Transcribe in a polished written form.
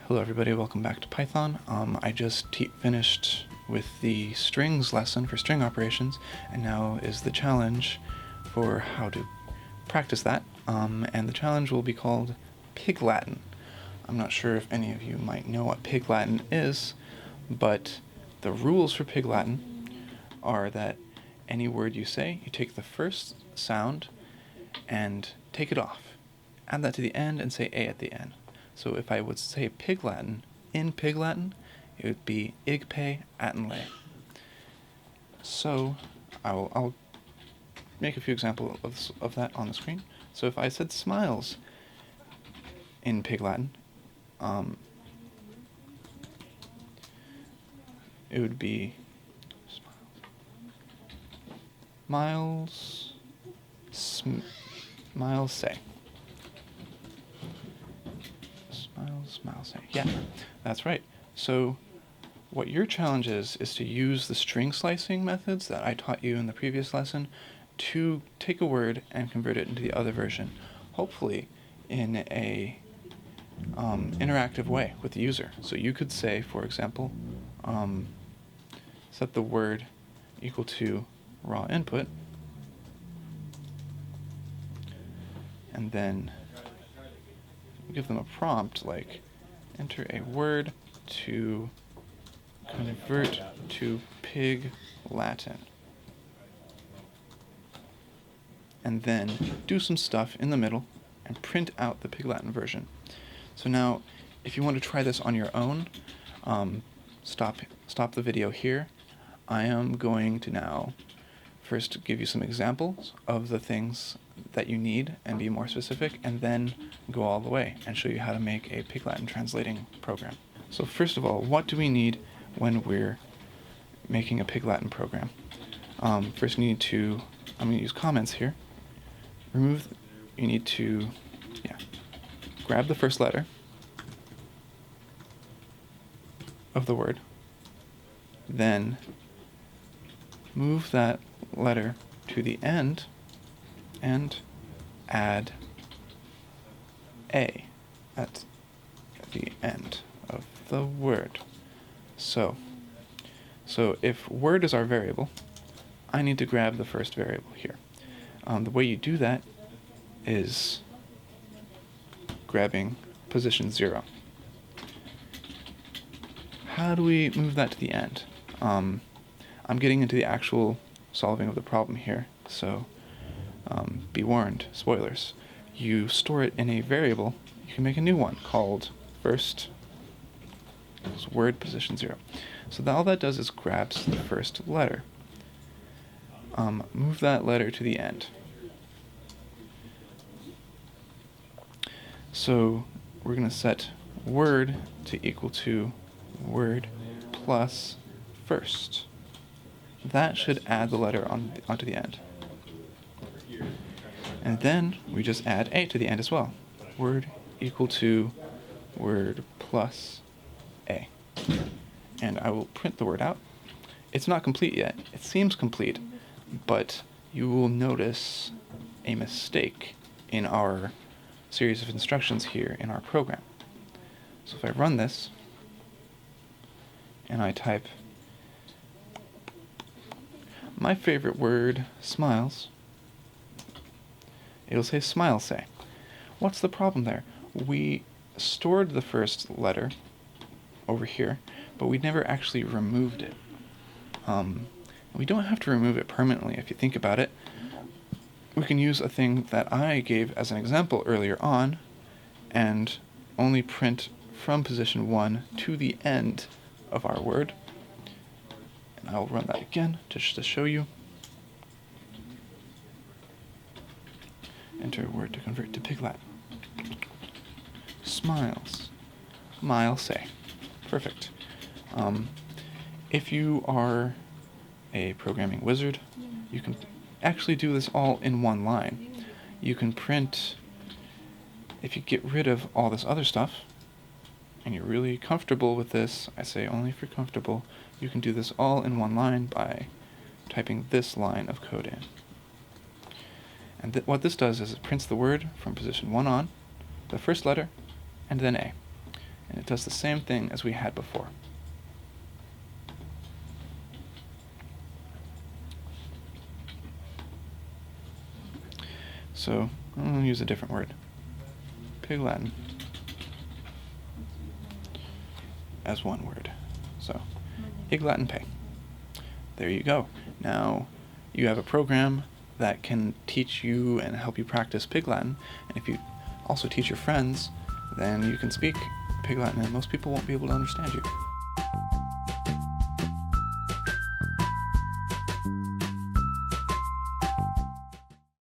Hello everybody, welcome back to Python. I just finished with the strings lesson for string operations, and now is the challenge for how to practice that, and the challenge will be called Pig Latin. I'm not sure if any of you might know what Pig Latin is, but the rules for Pig Latin are that any word you say, you take the first sound and take it off. Add that to the end and say A at the end. So if I would say Pig Latin, in Pig Latin, it would be igpe atenle. So I'll make a few examples of that on the screen. So if I said smiles in Pig Latin, it would be miles say. Smile say. Yeah, that's right. So what your challenge is to use the string slicing methods that I taught you in the previous lesson to take a word and convert it into the other version, hopefully in a interactive way with the user. So you could say, for example, set the word equal to raw input, and then give them a prompt like enter a word to convert to Pig Latin, and then do some stuff in the middle and print out the Pig Latin version. So now if you want to try this on your own, stop the video here. I am going to now first give you some examples of the things that you need and be more specific, and then go all the way and show you how to make a Pig Latin translating program. So first of all, what do we need when we're making a Pig Latin program? First you need to, I'm going to use comments here. You need to grab the first letter of the word, then move that letter to the end and add A at the end of the word. So if word is our variable, I need to grab the first variable here. The way you do that is grabbing position 0. How do we move that to the end? I'm getting into the actual solving of the problem here, so be warned, spoilers. You store it in a variable, you can make a new one called first word position 0. So all that does is grabs the first letter. Move that letter to the end. So we're going to set word to equal to word plus first. That should add the letter onto the end. And then we just add A to the end as well. Word equal to word plus A. And I will print the word out. It's not complete yet. It seems complete, but you will notice a mistake in our series of instructions here in our program. So if I run this, and I type my favorite word, smiles, it'll say smile say. What's the problem there? We stored the first letter over here, but we never actually removed it. We don't have to remove it permanently if you think about it. We can use a thing that I gave as an example earlier on and only print from position 1 to the end of our word. And I'll run that again just to show you. Enter a word to convert to Pig Latin. Smiles. Mile say. Perfect. If you are a programming wizard, you can actually do this all in one line. You can print, if you get rid of all this other stuff, and you're really comfortable with this, I say only if you're comfortable, you can do this all in one line by typing this line of code in. And what this does is it prints the word from position 1 on, the first letter, and then A. And it does the same thing as we had before. So I'm going to use a different word. Pig Latin as one word. So Pig Latin pay. There you go. Now you have a program that can teach you and help you practice Pig Latin, and if you also teach your friends, then you can speak Pig Latin and most people won't be able to understand you.